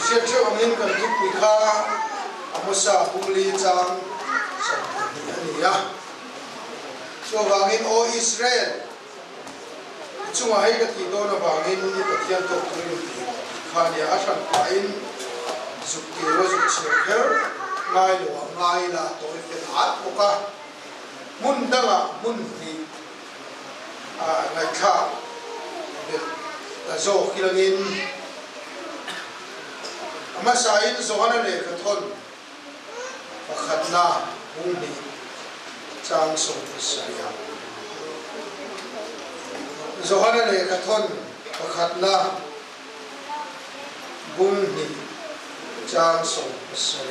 siết chiếu ông in cần giúp quý kha một sa buli chang sang ni à cho vàng in o Israel chúng hay cái gì đó là vàng in như cái thiên tổ của mình kha ni à sang cả in giúp kêu giúp chiếu khéo ngay lo ngay là tôi phải áp một cái mun đăng à mun thì ngày khác là do khi là in mà sai in do anh này cái thôn và khát na hung đi trang sông sài do anh này cái thôn và khát na hung đi trang sông sài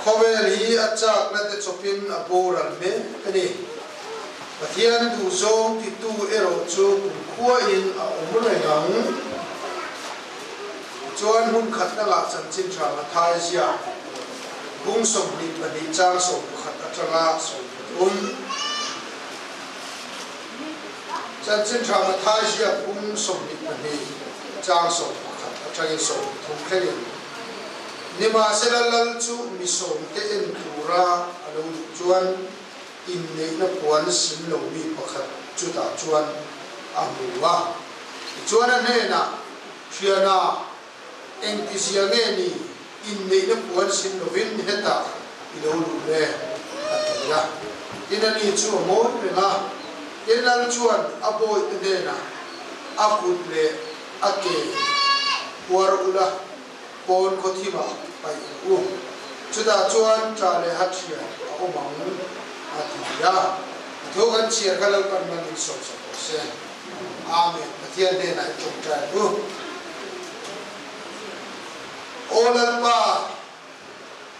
khó về lý ắt chắc là để chụpin ở bầu rắn mê cái này và thiên thủ dông thì tu ero chu khua in ở ông này ngang chuan hun khát na lạc chân chín trà mà thay zia bung sông đi và đi trang sông khát na trăng sông chân chín trà mà thay zia bung sông đi và đi trang sông khát na trăng sông thùng khay nima sẽ là lal chu mi sông cái en tura alo chuan in nei na puan sin lo mi pakhat chu ta chuan amuwa chuan an he na thiana eng ti sia nge ni in nei na puan sin lo vin heta i lo lu le atira inani chu mo le na inal chuan aboi te na akut le ake puar ula pon ko thima pai u chu ta chuan tra le hathia o mang Atiya, itu kan siar kalau kan mandi sosok amin. Atiya deh naik congkak tu. Olalpa,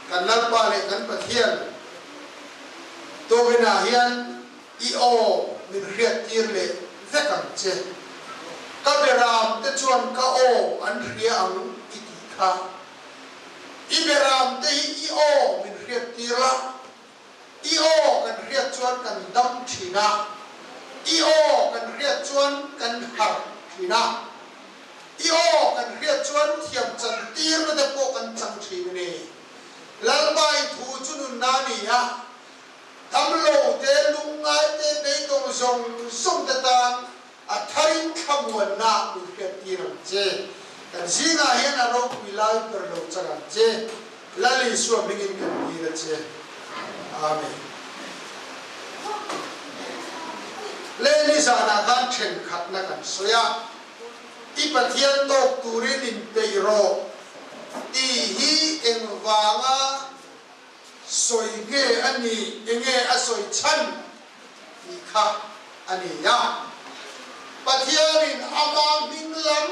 kan lalpa le kan patian. Tu benahian io min riat tir le zekam je. Kaberam tecuan kao an riang itika. Iberam te io min riat tirla. Io kan riat chuan kan dam thina io kan riat chuan kan har thina io kan riat chuan thiam chan tir na de po kan chang thina ni lalbai thu chunun na ni ya tamlo te lungai te be tong song song ta tan a tharin khamwan na mi riat tiram che kan singa hian a ro pilai per lo chagan che lali suam mingin kan ira che amen. Leni sana kan chen khat na kan soya. Ipathian tok turin in peiro. Ihi engwanga soige ani enge asoi chan. Ikha ani ya. Pathianin amang minglam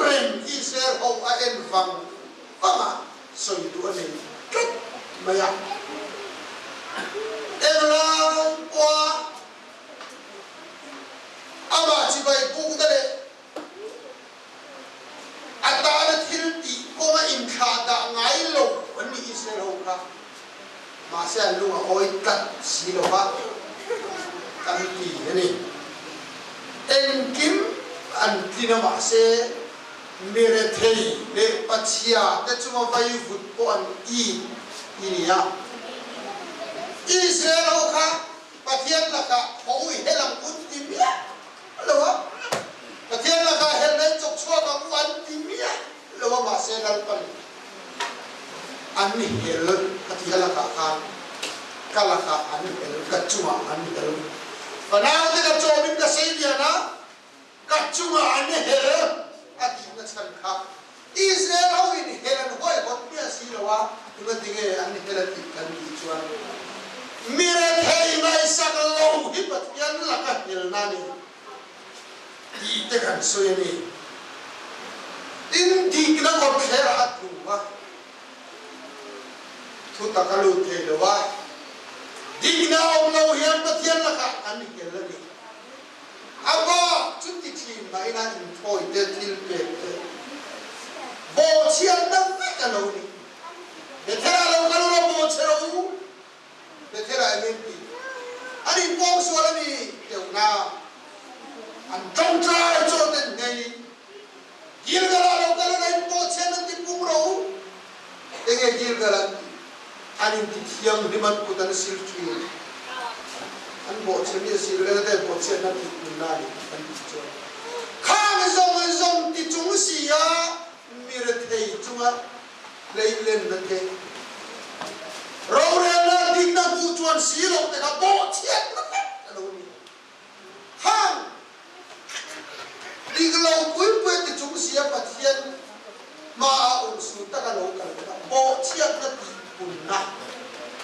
ren iser ho a enwang. Ama soidu ani ket maya. Englang qua ama chỉ vậy buông ta đấy anh ta đã thiên tỷ có mà in khá đã ngái lộc vẫn bị Israel hậu ra mà sẽ luôn ở ôi cắt xí lộc á cắt tỷ thế này em kim anh tin mà sẽ mere thầy để bắt chia để chúng ta phải vượt qua anh y à Israel hậu ra Pathian là cả hậu ý để làm quân tìm biết lo Pathian là cả hiện nay chọc chua bằng văn tìm biết lo mà sẽ làm phần anh hiểu Pathian là cả khan là cả anh hiểu cả chua anh hiểu và nào thì cả chua mình cả xây đi na cả chua anh hiểu anh nó chân khác Israel hậu ý hiểu là hỏi có biết gì đâu à nhưng mà tiếng anh hiểu là tiếng cần gì chua mire thei mai sak lo hi pathian la ka hil na ni ti te kan so ni in ti na ko khera atu wa thu ta ka lu the lo wa di na om lo hian pathian la ka an hil la ni aba chu ti thi mai na in thoi te til pe bo chian na ve ka lo ni de thera lo ka lo bo chero để thế là nên gì anh đi bom xua là đi kiểu nào anh trông trai cho tên này kia cái là đâu cái này bom enge gil galan anin ti thiang di man kutan sil tui an bo chemi sil le de bo chen na ti na ni an ti cho khang zong ti chung si ya mi re thei chunga lei len na ke ro re na ding na bu chuan si lo te ka bo chen na ke lo ni khang ding lo pui pui ti chung si ya pathian ma un su ta ka lo ka bo chen na ti kun na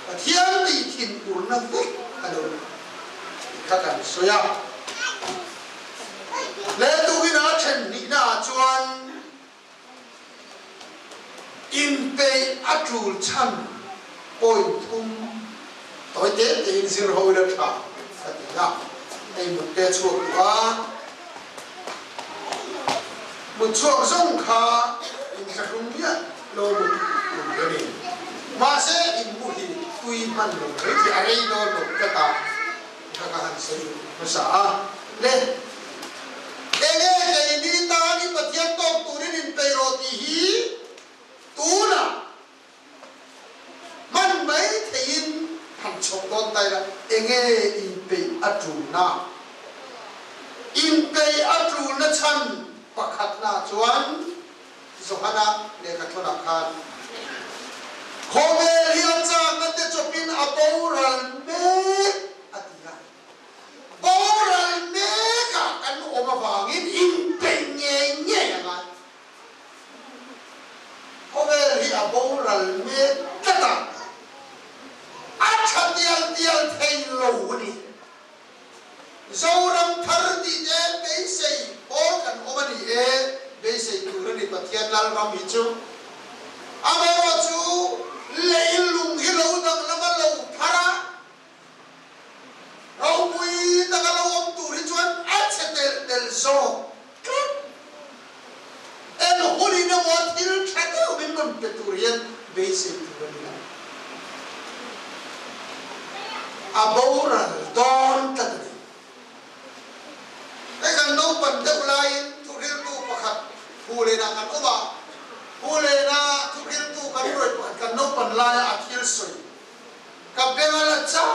pathian ni thin kun na ke ka lo kakan soya le tu gi na chen ni na chuan in pe atul chan point thum toi te in zir ho le tha atia ei mu te chu wa mu chu zong kha in sa rum ya lo mu ni ma se in mu hi tui man lo ti arei do lo ka ta ka han se ma sa le ege ke ni ta ni pathian to turin in pe ro ti hi tuna man mai thein ham chong don tai la enge in pe atu na chan pakhat na chuan zohana le ka thona khan khome lia chang na te chopin aboral me atia boral me ka kan oma wangin in pe nge ma Koveri aboral me kata, acha tial thay lo ni. Zoram thar di je beisei bokan omani beisei turani pathian lal ram hichu. Amawa chu leilung hilo dang lama lo thara. Raumui dang lo om turi chuan acha del zo. En huli na wat il chate ubin kon peturian basic turania aboral don tatani ekan no pan de ulain turil tu pakhat hule na kan oba hule na turil tu kan roi pakhat kan no pan la akhil soi kapengala cha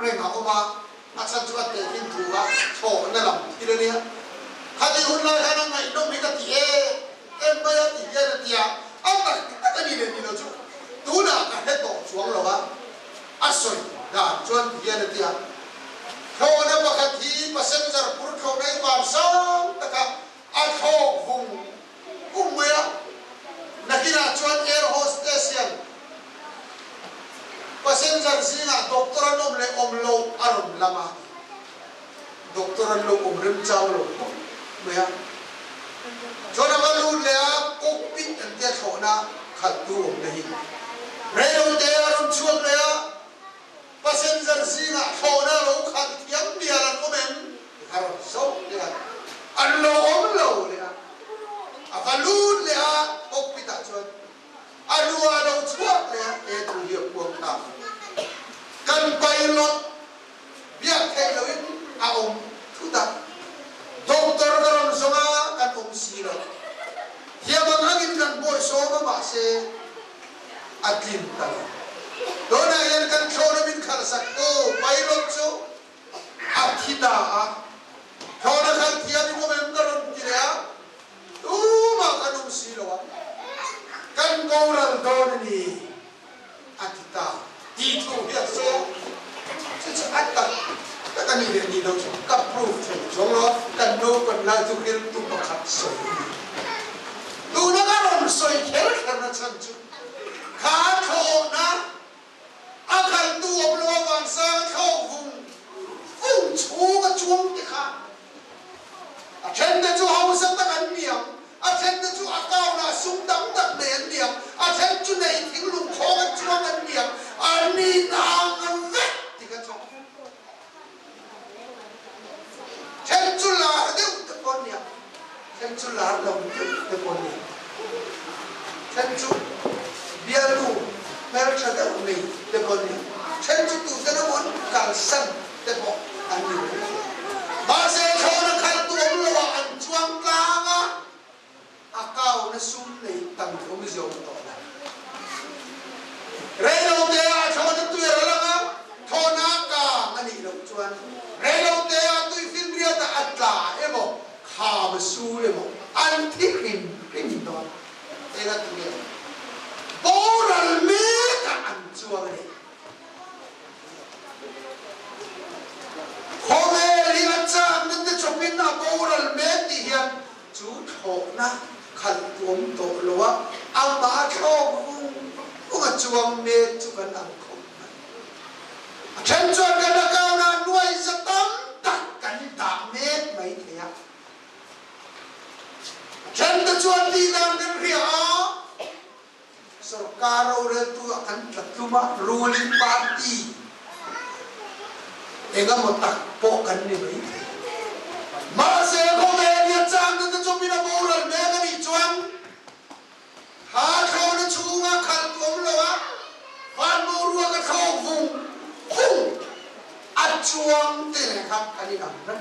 renga oba acha chuat te hin tu ga tho na lam tirania khadi hunla kana ngai no mi ka ti em bây giờ thì kia là tiệt, ông ta cái gì để đi đâu chứ, tú nào cả hết tổ xuống rồi á soi, là chuyên kia là tiệt, thôi nếu mà cái gì mà xem ra bút khâu này làm sao, tất cả ăn khâu vùng mía, là khi nào chuyên air hostess mà xem ra gì là doctor anh om lâu arom lama, doctor anh lâu om rim chao lâu, mía. Cho nên là luôn là cockpit anh ta thọ na khát tu ông này, rail te aron chuông này, passenger si na thọ na lâu khát tiếng bia là có men, aron sâu đấy, anh lâu đấy, à luôn là cockpit à chuông, anh lâu chuông đấy, để tu hiệp quân ta, cần pilot biết thay đổi ông thu tập. Doktor karon songa kan siro. Dia mangagin kan boy songa ba se atin tala. Dona yan kan khona min khal sakto pilot so athida a. Khona khal thia ni mo men karon tirea. Ma kan siro. Kan goral don ni atita. Ti thu ya so. Se atta kan ni ni đâu cấp proof chúng nó cần đâu còn lại tu kia tu bậc học soi tu nó có làm soi khéo nó chân chứ khá khổ na akan tu ông lo vàng sang khâu vùng chú cái chuông cái khá trên cái chú hậu sinh ta ăn miệng trên cái chú cao là súng đắm đặt nền miệng trên chú này tiếng lùng khó cái chuông ăn miệng đi nào ăn vét thì cái chuông Chen chu la de te pon ya. Chen chu la lo te pon ya. Chen chu bia lu mer cha de uni te pon ya. Chen chu tu te na mon kal san te pon an ni. Ba se kho na khal tu lo wa an chuang ka nga. Akao na sum nei tang ko mi zo to. chuan relo te a tui fin ria ta atla emo kha ma su emo an thi rin do e la tu le boral me ka an chuang ni khome ri a chang nan te chopin na boral me ti hian chu tho na khal tuam to lowa ama tho ung a chuang me chu kan ang Chen chuan kan na kau na nuai zatam tak kan da met mai thea chen ta chuan ti nam den ria sarkar ore tu akan tlatuma ruling party enga motak po kan ni mai ma se ko me ria chang ta chopina boral me ga ni chuan ha tho na chunga khal tom lowa fan mo ruwa ka tho vung chuang te ne khap ani nam ran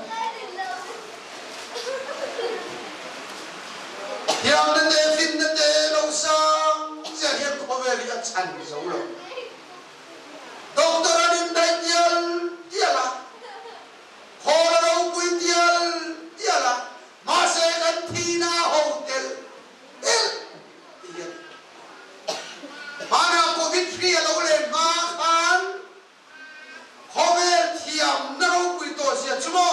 yang de te fin de te lo sang ja hian ko ve ri a chan zo lo doctor anin dai tiala khola ro pui tiala ma se kan thina hotel el mana covid free lo le ma khan khovel thiam na ro pui to sia chumo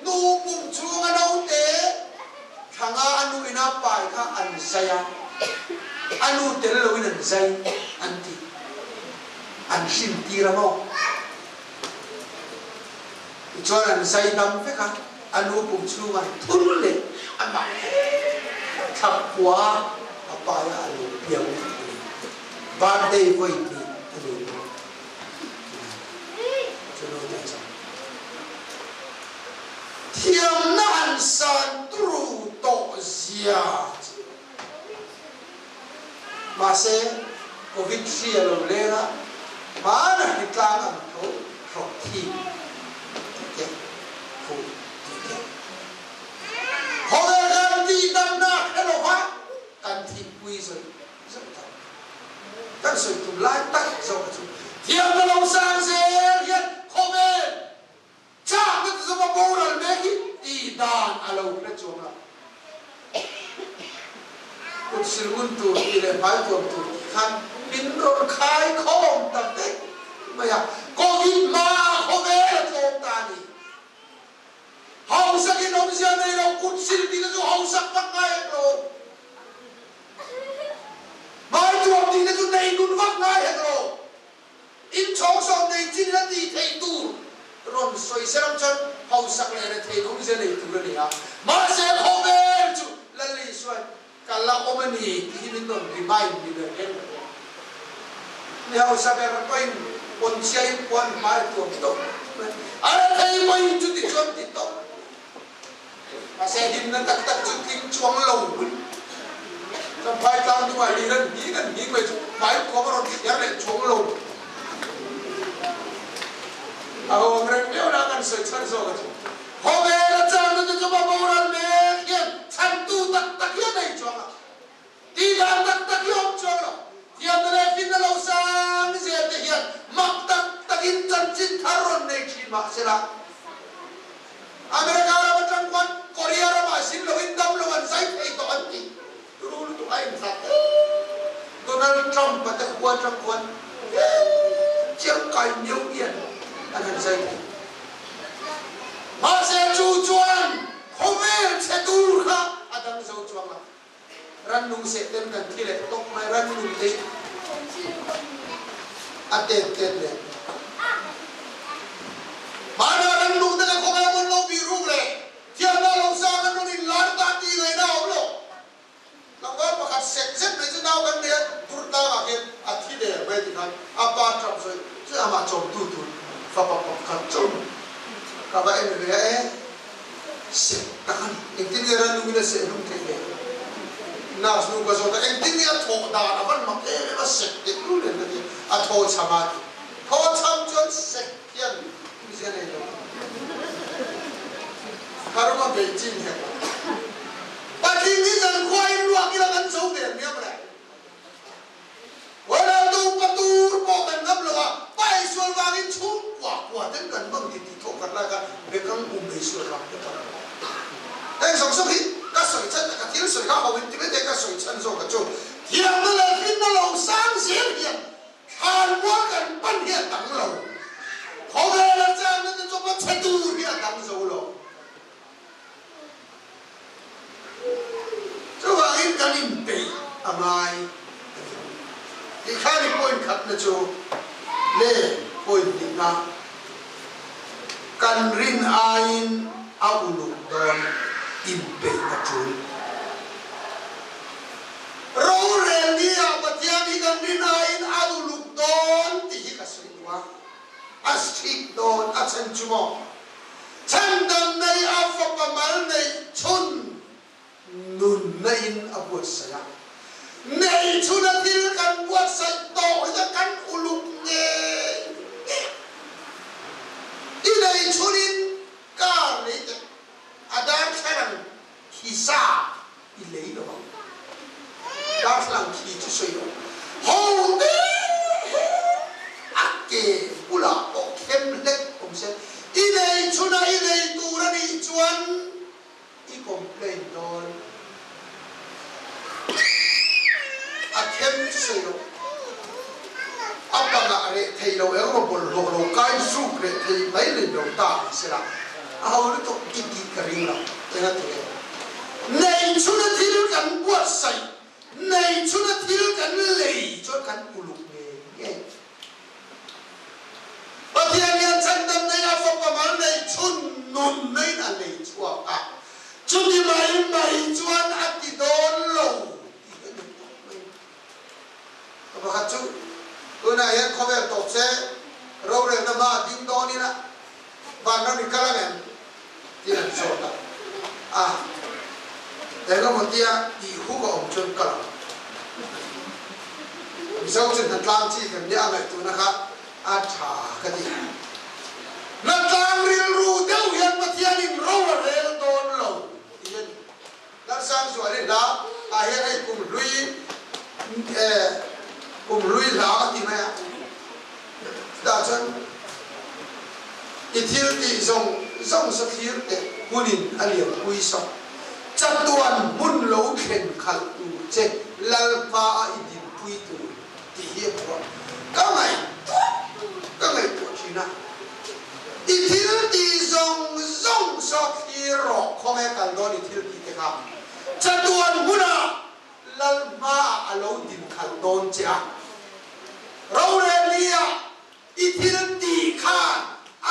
nu pum chunga no te thanga anu ina pai kha an saya anu tel lo in an sai anti an sim tiramo chuan an sai dam fe kha anu pum chunga thun le ama thapwa apa ya alu piang birthday voi ni thiam na an san tru to zia ma se covid free lo lera ma na hitlang an tho ro thi ke fu ke hoga gan ti dam na hello ha kan thi pui rồi kan soi tu lai tak zo chu thiam na lo sang se hian khomen cha na zo ma boral me hi ti dan alo na chom la ut silun tu ile bai tu khan bin ro khai khom tam te ma ya covid ma khome chom ta ni hau sa ki nom sia nei ro kut sil ti zo hau sak pak ngai ro mai tu ti na tu nei nun vak ngai ro in chong som nei chin na ti thei tu ron soi seram chan hau sak le na thei nom sia nei tu le ya ma se khome chu la li suai kala omani hi min don remind ni le en ni hau sak er pain on chai pon mai tu to ara thei mai chu ti chom ti to ma se him na tak tak chu king chuang lo trong phải tăng như vậy đi gần nghĩ về phải có một cái này chống lồn ông này nếu đang ăn sợi chân rồi hôm nay là trang nó cho bà bầu ra mẹ kia thành tu tắc tắc kia này cho à đi làm tắc tắc kia cho à hiện nay phim nó lâu sang gì thế hiện mặc tắc tắc in chân chín thารnày chỉ mà sẽ là Amerika là một trang quan Korea là mà xin lỗi in đâm là mình giải thấy có anh gì rule tu ai tak Donald Trump pada kuat chiang kai nhiều yên anh say mà sẽ chu chuan không biết sẽ tu ha adam sâu chuan là ran nung sẽ tem cần thi lệ tóc mai ran nung thế ate tem lệ mà ran nung thế không ai muốn lâu bị rung lệ thiam na lâu sang anh nung in lan ta ti người nào lo Lang ba pakat set na jinaw kan niya turta akin at hide pwede kan apa trap so sa ama chom tu fa pa chom ka ba en re set takan engtin ni ran lumina se lum te nas nu ba so ta engtin ni tho da na ban mak e ba set te lu le ni a tho chama tho cham chon set yan mi se ne lo karma beijing he Bagi ni jangan kuai luak kita kan jauh dari dia berada. Walau tu patur bukan ngam luak, pai sual bagi cum kuat dan kan bang ti me te ka soi chan zo ka chu thiam na le fin na lo sang xian hian han mo kan pan hian tang lo ho ve la chang na te zo ma che tu hian tang zo lo chu wa in kan in pe amai ki khani point khat na chu le point ding na kan rin ain auluk don in pe na chu ro re ni a patian hi kan rin ain auluk don ti hi ka sui wa asthik don a chan chu mo chan dam nei a fa pa mal nei chun nun nei in a buat saya nei chun a til kan buat sai to ya kan uluk nge i nei chunin kar nei te adar kharan hisa i lei lo dar lang khi chu soi lo ho te ake pula o khem lek om se i nei chuna i nei tu ra ni chuan i complain don a khem soi lo apa nga re thei lo e ko bol lo lo kai su re thei mai le lo ta se la a ho le to ki ki ka ring la te na te nei chuna thil kan buat sai nei chuna thil kan lei cho kan uluk nge Patian yang candam nei a fa pa mal nei chun nun nei na nei chua ka chumi mai chuan ati don lo ba kha chu una yan khobe to se ro re na ma ding don ni na ba na ni kala men ti na so ta e ga mo tia I hu go om chun kala mi so chen na tlang chi kan dia ngai tu na kha a tha ka ti na tlang ril ru deu yan patian in ro re don lo yen dar sang so ale la a he ai kum lui la ti ma da chan I thil ti zong sa thil te hunin aliam pui so chatuan mun lo khen khal tu che lal pa I din pui tu ti hi ko ka ngai tu china I thil ti zong so thi ro khom e kan do I thil ti te ka chatuan muna lal ma alo din khal don cha ro re lia I thil ti khan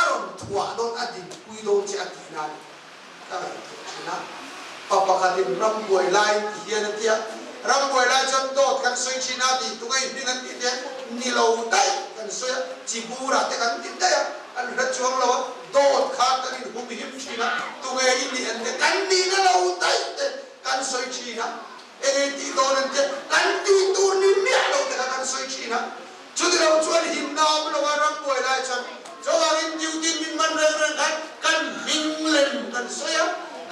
aron thua don adin pui don cha ti na ka tu china papa kadin ram boy lai hian tia ram boy lai chon to kan soi china ti tu ngai hinan ti te ni lo dai kan soi chi bura te kan ti dai an ra chuang lo dot kha kan in hum him china tu ngai ni an te kan ni na lo dai te kan soi china e ti don an te kan ti tu ni mi lo te kan soi china chu de lo chuan him na lo ram boy lai chon cho in duty min man re kan hing lem kan soi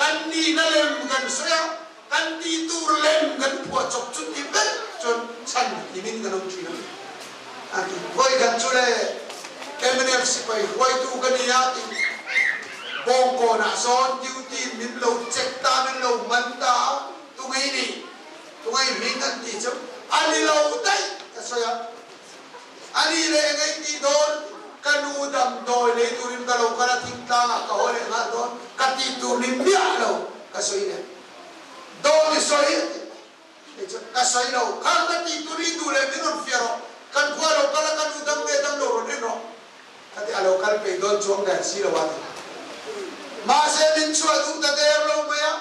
kan ni na lem kan soya kan ti tur lem kan po chok chu ti be chon chan ti min kan ong china aki koi kan chule MNFC pai koi tu kan ya ti bong ko na son duty min lo check ta min lo man ta tu ngai min kan ti chu ani lo dai ka soya ani le ngai ti don kanu dam doi le turin ka lo kana thing ta ka hole nga don ka ti tur ni mia lo ka soi ne do ni soi ka soi lo ka ti turi du le minon fiero kan kwa lo kala kanu dam me dam lo ro no ka ti alo kal pe don chong da si lo wa ma se min chua du ta der lo me ya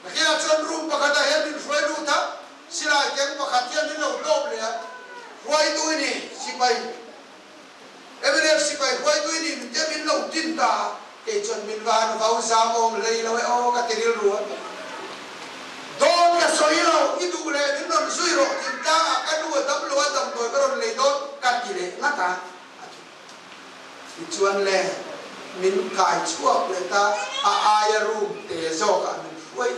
na kia chon rum pa ka da he min fwe lu ta sila ken pa khatia ni lo doble ya wai tu ni si pai MNFC pai hoi tu ni te min lo tin ta ke chon min van vau sa om lei lo o ka tiril ru don ka soi lo I du le min non sui ro tin ta ka du dam lo dam do ka ron lei don ka ti le ngata I chuan le min kai chuak le ta aya room te zo ka min hoi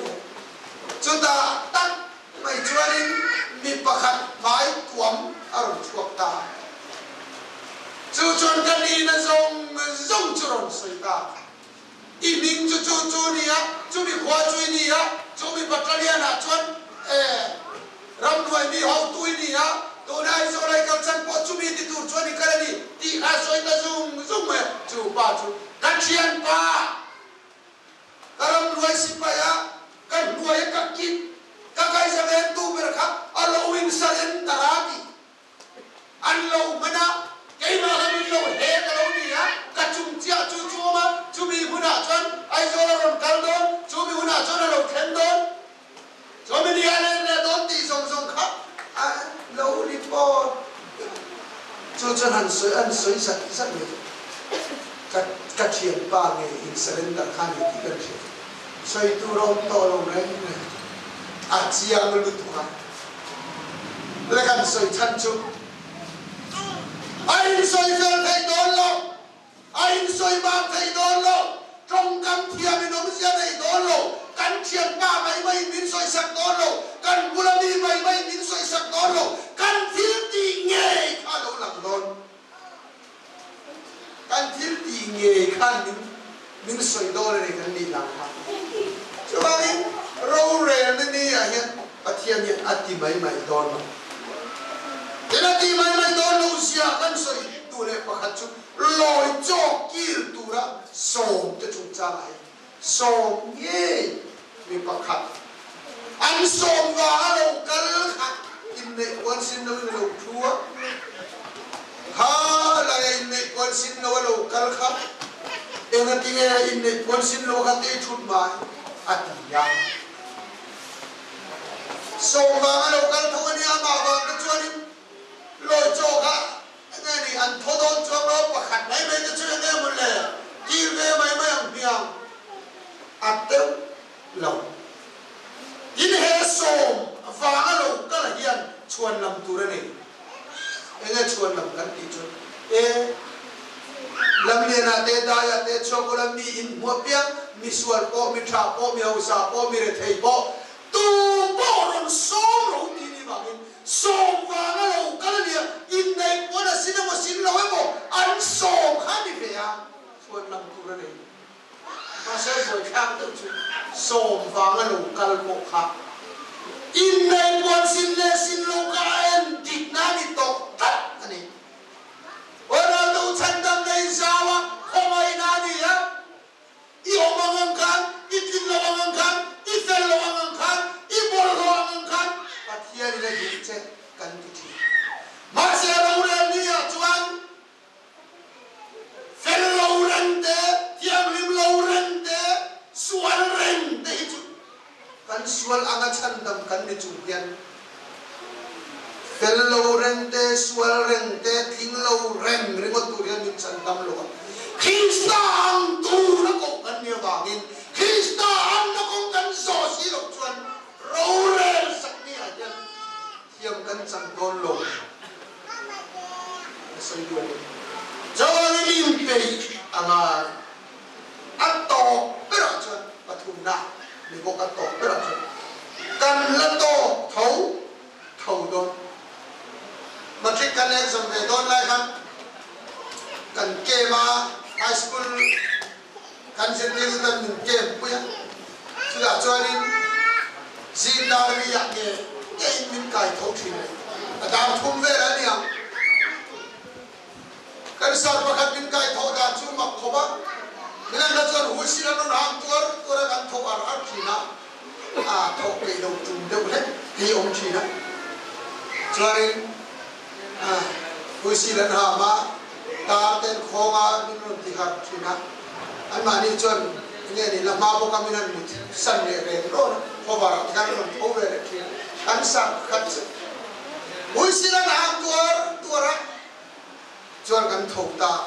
chu ta tak mai chuan in mi pakhat mai tuam aron chuak ta chu chon kan ni na zong churon soi ta I ming chu ni ya chu mi khwa chu ni ya chu mi battalion a chuan chu pa chu kan thian pa karam nuai sipaya kan nuai ka kit ka kai saben tu ber kha alo wing salen tarati an lo mana cái mà cái mình lâu hết cái lâu đi á cái chung chia chú mà chú bị hụt à chân ai cho nó làm căng đón chú bị hụt à cho nó làm khen đón cho mình đi ăn lên đón đi song khắp à lâu đi po chú chân ăn sới rất nhiều cái chuyện ba ngày insulin đã khăn thì cái chuyện soi tu rong to rong này à chia nó lụt qua lấy cái soi chân chú ai soi fel thầy đón lo ai soi ba thầy đón lo trong cam thia mình ông gia này đón lo căn chuyện ba mấy mình soi sắc đón lo căn bula đi mấy mình soi sắc đón lo căn thiếu đi nghề khá lâu làm đón căn thiếu đi nghề khá mình soi đón này căn đi làm khá cho anh râu rè nên đi à hiện và thiên hiện ăn thì mấy đón lo thế là thì mấy đón lâu xia căn soi tu này phát chút lôi cho kêu tu ra sôm cho chúng ta lại sôm nghe mình phát ăn sôm vào lâu cân khát in này quan xin lâu lâu thua ha là in này quan xin lâu cân khát em là tiếng in này quan xin lâu khát để chút mai ăn nhang sôm vào lâu cân thua ni ăn mà vào cái chuyện lôi cho cả nghe đi ăn thô đôn cho nó và khát mấy cái chuyện nghe một lẽ kêu nghe mấy ông piang ăn tiêu lâu in hệ sôm và lâu cái là hiền chuan làm tu ra này nghe chuan làm cái gì chứ làm liền à tê đai à tê cho cô làm mi in mua piang mi suan po mi tra po mi hậu sa po mi thầy po tu po làm sôm rồi đi đi vào in sôm và lâu cái là in này có là xin lâu ấy bộ ăn sôm khác đi về à chuan làm tu ra này mà sẽ rồi khác được chứ sôm và lâu cái là bộ khác in này quan xin lâu cái em thịt na đi tộc tắt anh ấy ở đâu đâu chân tâm này sao á không ai na đi á yêu mà ngang khăn ít tin lâu ngang khăn ít phèn lâu ngang khăn ít bol lâu ngang khăn và thiên này là gì chứ cần gì mà sẽ lâu lên đi à chuan phèn lâu lên thế thiên lim lâu lên thế suan lên thế chứ kan sual anga chandam kan ni chungyan fellow rente sual rente thinglo rem ringot turian min chandam lo Kristan tu na ko kan ni wangin Kristan na ko kan so si lo chuan role sak ni ajan thiam kan chang don lo sai do jawani lim pe anga atto pero chuan pathum na mình có cái tổ rất là cần là tổ thấu đôn mà khi cần em dùng về đôn lại không cần kê mà high school cần xin đi cần mình kê bây giờ chứ là cho nên xin ta đi ăn nghề cái mình cài thấu chuyện này đào thùng về đấy nhỉ cần sao mà cần mình cài thấu đào chú mặc khô bác nên là cho hối xí nó làm tôi đã gắn thâu ở khi nào thâu cái đầu trùng đâu hết thì ông chỉ đó cho nên hối xí lần hà mà ta tên khó mà mình thì hạt khi nào anh mà đi chân nghe đi làm mau có mình ăn sân để về rồi khó vào cái nó thâu về để khi anh sang khát hối xí lần hà tôi ra cho gắn thâu ta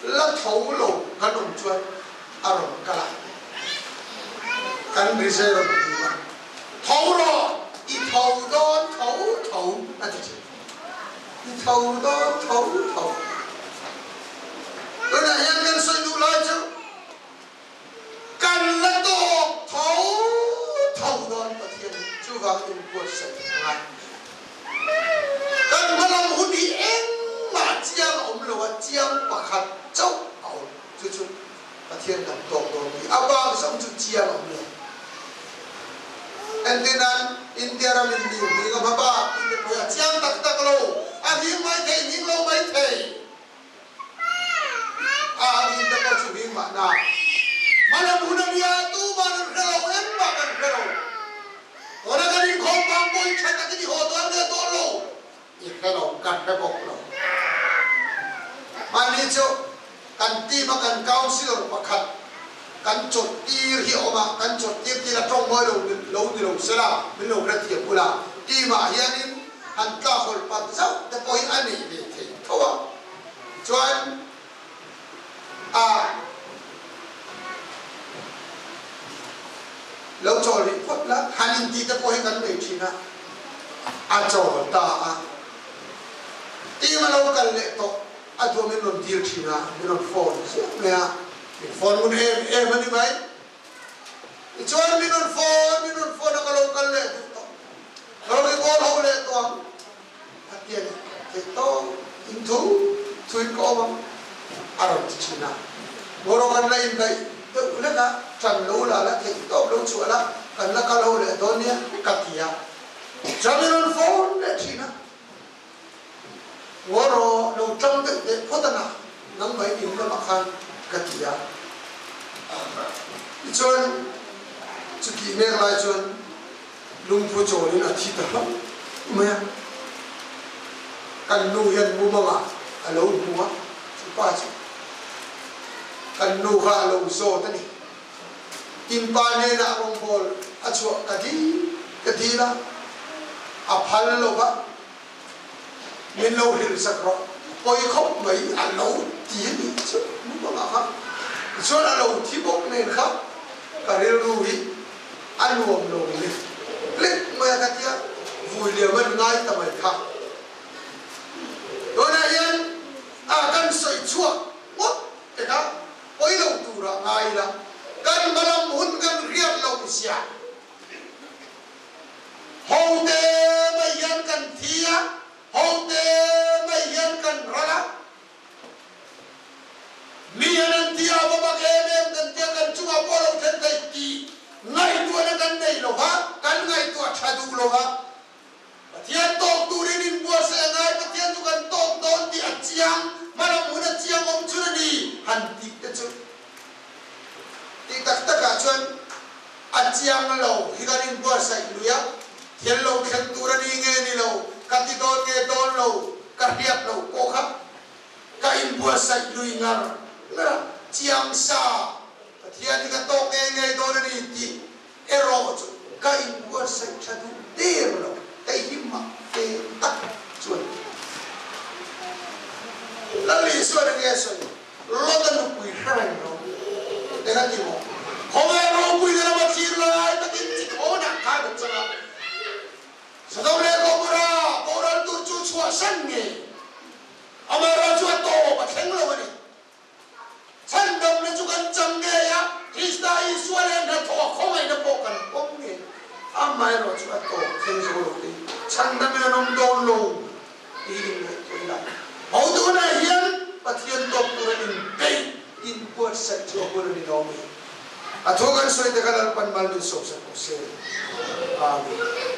là thấu lộ cái đồng chuột arom kala kan brise rom thấu lo i thấu đó thấu là gì i thấu đó thấu cái này anh cần suy nghĩ lại chứ kan là to thấu đó là thiên chú vào in cuộc sống ngay kan mà làm hụt đi em mà chiang ông lo chiang bạc hạt châu chú và thiên đàng tổng đồng đi áp ba sống chú chia lòng này anh tin anh India ra mình đi mình có ba India bây giờ chiang tắc lâu anh hiếm mấy thầy những lâu mấy thầy Amin ta ko chu bing ma na malam hunang ya tu malam kalau em makan kalau orang kan ini kau bangku ikan tak jadi hodoan dia tolo kalau kan pekok lo manicho kan ti makan councilor pakat kan cotir hi oma kan cotir ti la trong moi lo ni lo sela min lo krati pula ti ma hianin han ka hol pat zau te poi ani ni the thowa chuan lâu cho lĩnh phút là hai linh ti ta có hay gắn về chi na cho ta ti mà lâu cần lệ to thua mình luôn tiêu chi na mình luôn phone nghe mình phone muốn em đi mấy cho mình luôn phone nó có lâu cần lệ to lâu cái con hậu lệ to tiền thì to in thú thui có bằng rồi chi na boro kan lain dai tu leka tran lo la thei to lo chu la kan la ka lo le don ya katia jaminon phone le china boro lo trong de photana nang mai im la khan katia chon chu ki me la chon lung phu cho ni na thi ta me kan nu hian mu ma alo mu chu pa chu kan nu ha lo so tani tin pa ne na rong bol achu kadi la a phal lo ba min lo hil sakro poi khop mai a lo ti ni chu nu ba ha chu la lo thi bok ne kha ka re ru hi an nuam lo ni lek ma ka tia vui le man ngai ta mai kha do na yan kan soi chua wat te ka oi lo tu ra ngai la kan malam hun kan riam lo sia hong te mai yan kan thia hong te mai yan kan rala mi yan tia ba ba ke me kan tia kan chu a po lo then tai ti ngai tu na kan nei lo ha kan ngai tu a thadu lo ha tia tok tu rin in bua se ngai pa tia tu kan tok don ti a chiang malam hun a chiang om chu ni han ti te chu ti tak tak ka chuan a chiang lo hi kan in bua sai lu ya thian lo khen tu ra ni nge ni lo ka ti don nge don lo ka hiap lo ko kha ka in bua sai lu ngar la chiang sa thian ni ka tok nge don ni ti ero chu ka in bua sai thadu ter lo cái hiểm mà cái tắc chuẩn là lý do là nghe rồi lo ta nụ quỷ ra này nó để cái gì mà hôm nay nó quỷ ra mà chỉ lại ta tin chỉ có nặng khai được chưa nào sau đó này có ra tu chú chùa sân nghề ông ấy ra chùa tổ mà thắng rồi này sân đồng này chú cần chăm nghề á Krista Israel là thọ không ai nó bộ cần không nghề amai ro chu ato theng zo lo ti chan da me nom don lo i ne to la ho do na hian pathian top tu in pe in por sa chu ko ni no mi a thogan soi te kalal pan mal min so sa ko se amen